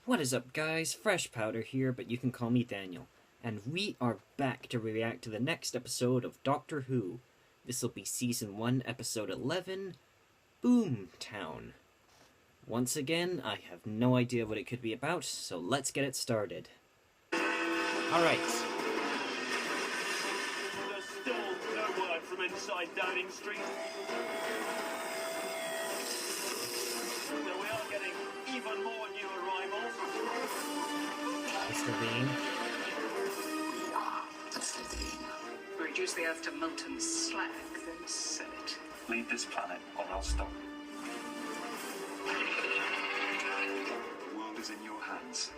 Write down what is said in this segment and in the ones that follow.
What is up, guys? Fresh Powder here, but you can call me Daniel. And we are back to react to the next episode of Doctor Who. This will be Season 1, Episode 11, Boomtown. Once again, I have no idea what it could be about, so let's get it started. Alright. There's still no word from inside Downing Street. Though we are getting even more new arrivals. Mr. Bean. We are the Slitheen. Reduce the Earth to molten slag, then sell it. Leave this planet or I'll stop. The world is in your hands.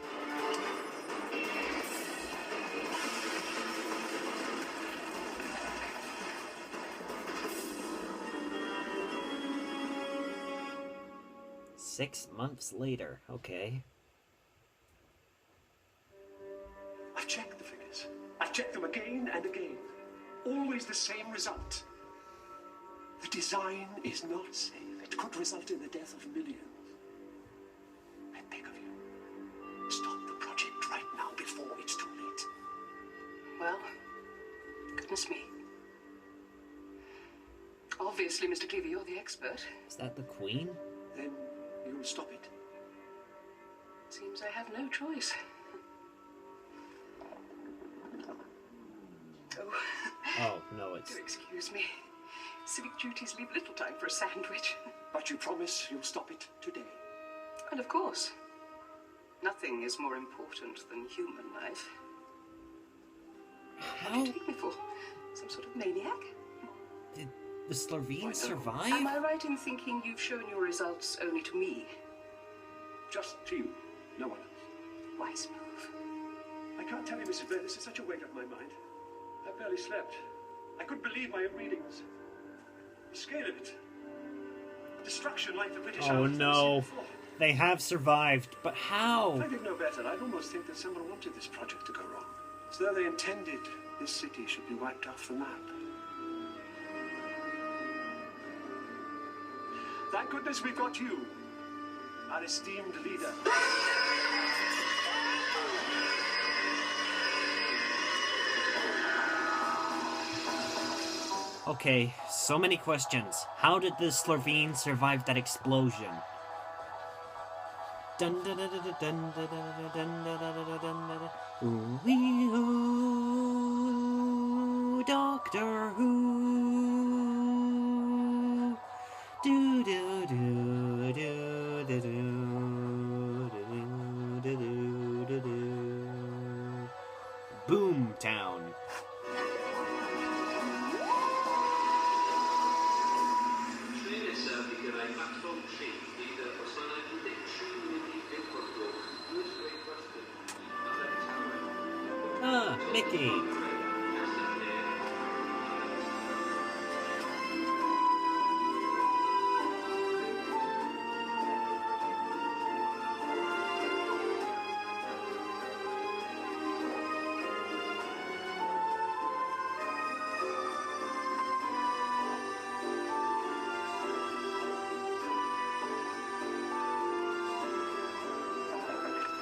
Six months later, okay. I've checked the figures. I've checked them again and again. Always the same result. The design is not safe. It could result in the death of millions. I beg of you, stop the project right now before it's too late. Well, goodness me. Obviously, Mr. Cleaver, you're the expert. Is that the Queen? Then you'll stop it. Seems I have no choice. Oh, Oh, no, it's... do excuse me. Civic duties leave little time for a sandwich. But you promise you'll stop it today. And of course, nothing is more important than human life. What do How you take me for? Some sort of maniac? did the Slitheen Am survive? I right in thinking you've shown your results only to me? Just to you, no one else. Wise move. I can't tell you, Mrs. Blair, this is such a weight off my mind. I barely slept. I couldn't believe my own readings. The scale of it. Destruction like the British Oh, Army has never no. seen before. They have survived, but how? If I did know better, I'd almost think that someone wanted this project to go wrong. As though they intended this city should be wiped off the map. Thank goodness we've got you, our esteemed leader. Okay, so many questions. How did the Slitheen survive that explosion? Dun dun dun dun dun dun dun dun dun dun dun dun. Ooh-wee hoo, Doctor Who. Do do do do do do do do do do. Boomtown. Ah, Mickey.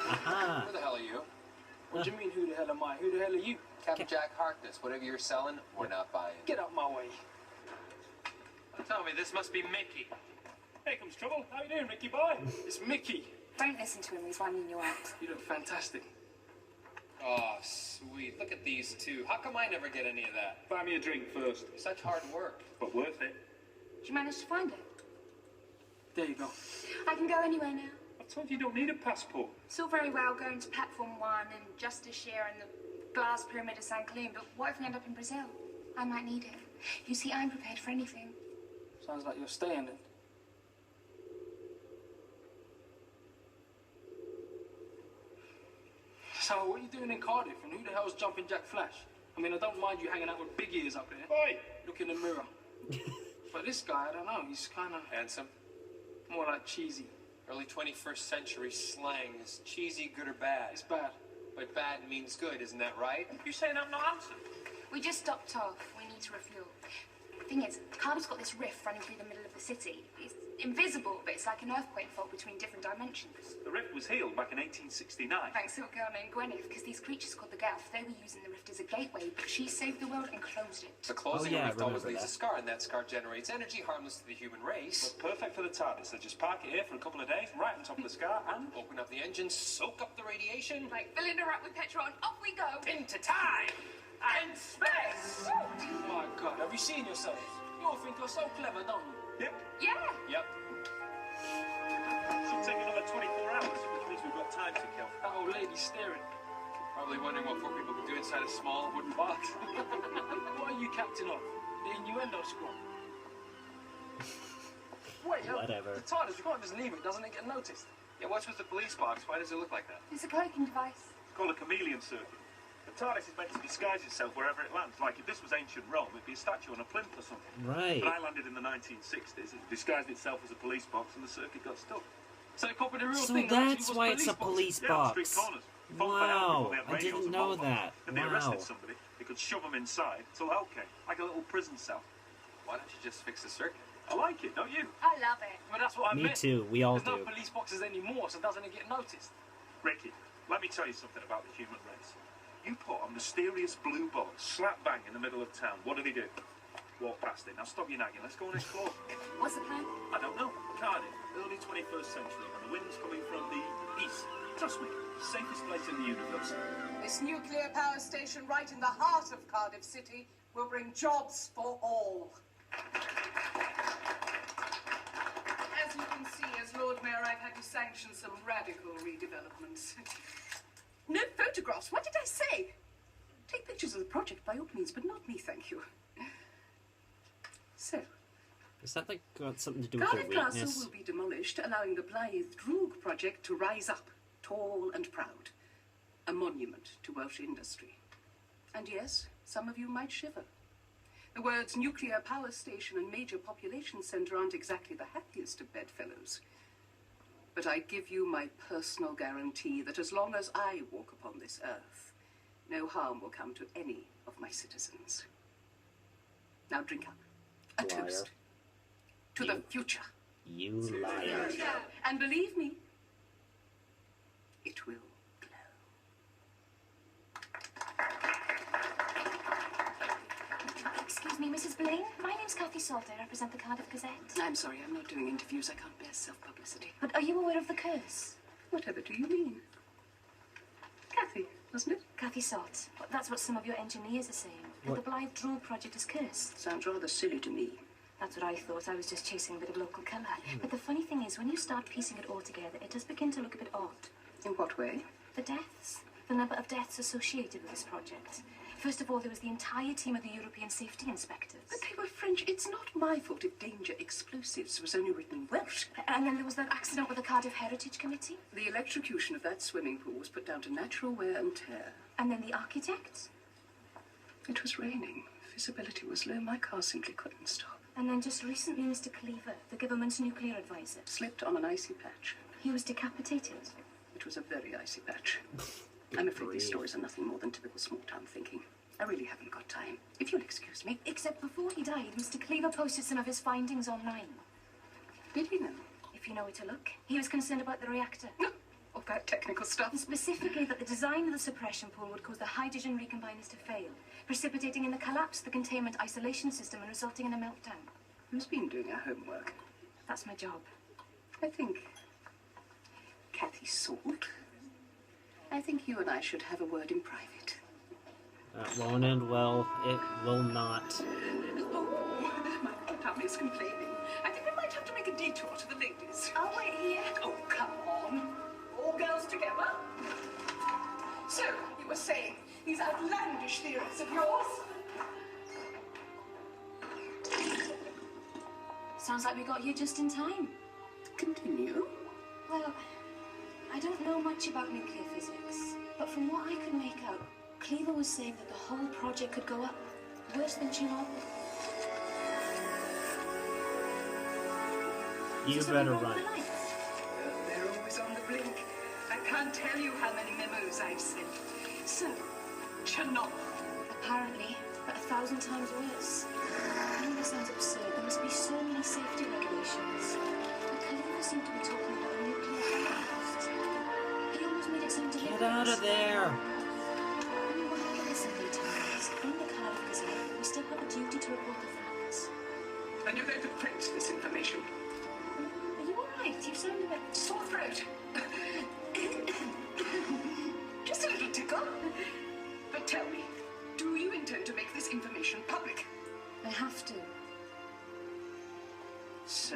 Aha. Who the hell are you? What do you mean, who the hell am I? Who the hell are you? Captain Jack Harkness. Whatever you're selling, we're not buying. Get out my way. Tell me, this must be Mickey. Here comes trouble. How you doing, Mickey boy? It's Mickey. Don't listen to him, he's winding you out. You look fantastic. Oh, sweet. Look at these two. How come I never get any of that? Buy me a drink first. Such hard work. But worth it. Did you manage to find it? There you go. I can go anywhere now. I told you don't need a passport. It's all very well going to Platform 1 and Justice Share and the Glass Pyramid of St. Cloud, but what if we end up in Brazil? I might need it. You see, I'm prepared for anything. Sounds like you're staying then. So, what are you doing in Cardiff? And who the hell's Jumping Jack Flash? I mean, I don't mind you hanging out with big ears up there. Oi! Look in the mirror. But this guy, I don't know, he's kind of Handsome. more like cheesy. Early 21st century slang is cheesy, good or bad. It's bad. But bad means good, isn't that right? You saying I'm not handsome? We just stopped off. We need to refuel. Thing is, Cardiff's got this rift running through the middle of the city. It's invisible, but it's like an earthquake fault between different dimensions. The rift was healed back in 1869. Thanks to a girl named Gwyneth, because these creatures called the Gelf, they were using the rift as a gateway, but she saved the world and closed it. The closing Oh, yeah, I rift always remember leaves a that. scar, and that scar generates energy harmless to the human race. Perfect for the TARDIS. They just park it here for a couple of days, right on top of the scar, and Open up the engine, soak up the radiation. Like, filling her up with petrol and off we go. Into time and space. My God, have you seen yourselves? You all think you're so clever, don't you? yep. Yeah. Yep. Should take another 24 hours, which means we've got time to kill. That old lady's staring. Probably wondering what poor people can do inside a small wooden box. What are you captain of? The innuendo squad? Wait, Whatever. the TARDIS, you can't just leave it, doesn't it get noticed? Yeah, what's with the police box? Why does it look like that? It's a cloaking device. It's called a chameleon circuit. The TARDIS is meant to disguise itself wherever it lands. Like if this was ancient Rome, it'd be a statue on a plinth or something. Right. But I landed in the 1960s. It disguised itself as a police box, and the circuit got stuck. So it copied the real So thing. that actually that's was why it's a boxes. police Yeah, on box. street corners. Phone Wow, by out before they had I radios didn't and know mobiles. that. If they Wow. arrested somebody, they could shove them inside. It's all okay, like a little prison cell. Why don't you just fix the circuit? I like it, don't you? I love it. Well, that's what I Me meant. too, we all There's do. no police boxes anymore, so doesn't it get noticed? Ricky, let me tell you something about the human race. You put a mysterious blue box slap bang in the middle of town. What do they do? Walk past it. Now stop your nagging. Let's go and explore. What's the plan? I don't know. Cardiff, early 21st century, and the wind's coming from the east. Trust me, safest place in the universe. This nuclear power station right in the heart of Cardiff City will bring jobs for all. As you can see, as Lord Mayor, I've had to sanction some radical redevelopments. No photographs, what did I say? Take pictures of the project by all means, but not me, thank you. So, Is that like got something to do with their Cardiff Castle weakness? will be demolished, allowing the Blythe Droog project to rise up, tall and proud. A monument to Welsh industry. And yes, some of you might shiver. The words nuclear power station and major population centre aren't exactly the happiest of bedfellows. But I give you my personal guarantee that as long as I walk upon this earth, no harm will come to any of my citizens. Now drink up. A Liar. toast. To the future. You liar. And believe me, it will glow. Excuse me, Mrs. Blaine. My name's Kathy Salt. I represent the Cardiff Gazette. I'm sorry, I'm not doing interviews. I can't bear self-publicity. But are you aware of the curse? Whatever do you mean? Kathy, wasn't it? Kathy Salt. Well, that's what some of your engineers are saying. That the Blythe Droog project is cursed. Sounds rather silly to me. That's what I thought. I was just chasing a bit of local colour. But the funny thing is, when you start piecing it all together, it does begin to look a bit odd. In what way? The deaths. The number of deaths associated with this project. First of all, there was the entire team of the European safety inspectors. But they were French. It's not my fault if danger explosives was only written in Welsh. And then there was that accident with the Cardiff Heritage Committee. The electrocution of that swimming pool was put down to natural wear and tear. And then the architects. It was raining. Visibility was low. My car simply couldn't stop. And then just recently, Mr. Cleaver, the government's nuclear advisor. Slipped on an icy patch. He was decapitated. It was a very icy patch. I'm afraid these stories are nothing more than typical small-town thinking. I really haven't got time. If you'll excuse me. Except before he died, Mr. Cleaver posted some of his findings online. Did he know? If you know where to look. He was concerned about the reactor. All that technical stuff. And specifically that the design of the suppression pool would cause the hydrogen recombiners to fail, precipitating in the collapse of the containment isolation system and resulting in a meltdown. Who's been doing our homework? That's my job. I think Kathy Salt. I think you and I should have a word in private. That won't end well. It will not. Oh, my poor tummy is complaining. I think we might have to make a detour to the ladies. I'll wait here. Oh, come on. All girls together. So, you were saying these outlandish theories of yours? Sounds like we got here just in time. Continue. Well, I don't know much about nuclear physics, but from what I could make out, Cleaver was saying that the whole project could go up. Worse than Chernobyl. You better run. They're always on the blink. I can't tell you how many memos I've sent. So, Chernobyl. Apparently, but 1,000 times worse. I know this sounds absurd, but must be so many safety regulations. But Khalifa seemed to be talking about a nuclear holocaust. He almost made it sound deliberate. Get out of there! We work in assembly times. In the Cardiff Gazette, we still have a duty to report the facts. And you're going to print this information. Are you alright? You sound a bit... Sore throat. Just a little tickle. But tell me, do you intend to make this information public? I have to. So,